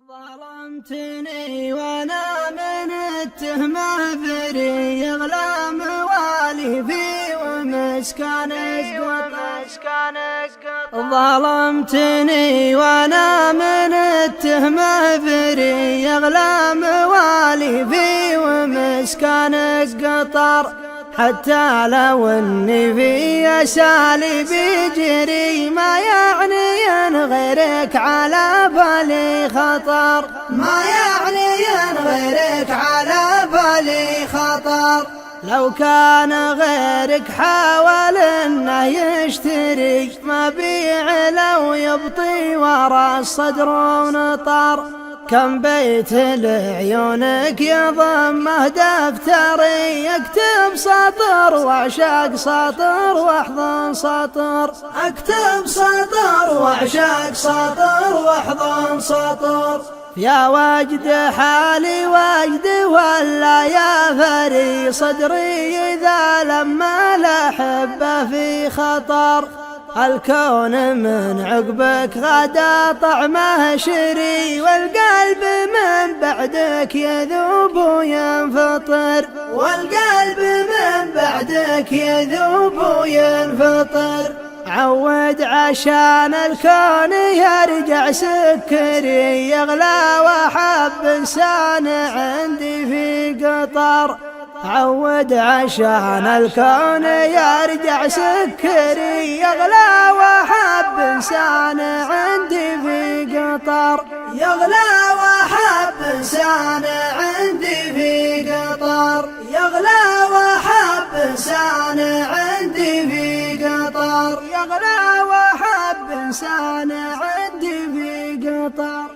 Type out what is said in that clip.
ظلمتني وانا من التهمة بري اغلى مواليفي ومسكن اسقط. ظلمتني وانا من التهمة بري اغلى مواليفي ومسكن اسقطر. حتى لو اني في اساليبي جري ما يعني ان غيرك على بالي خطر، ما يعني ان غيرك على بالي خطر. لو كان غيرك حاول انه يشتري مبيع لو يبطي ورا الصدر ونطر. كم بيت لعيونك يضمه دفتري يكتب سطر واعشق سطر واحضن سطر، اكتب سطر واعشق سطر واحضن سطر. يا وجد حالي وجد ولا يا فري صدري اذا لما الأحبة في خطر. الكون من عقبك غدا طعمه شري والقلب من بعدك يذوب وينفطر، والقلب من بعدك يذوب وينفطر. عود عشان الكون يرجع سكري يغلى واحب انسان عندي في قطر. عود عشان الكون يرجع سكري يغلى واحب انسان عندي في قطر، يغلى واحب انسان عندي في قطر، يغلى واحب انسان عندي في قطر، يغلى واحب انسان عندي في قطر.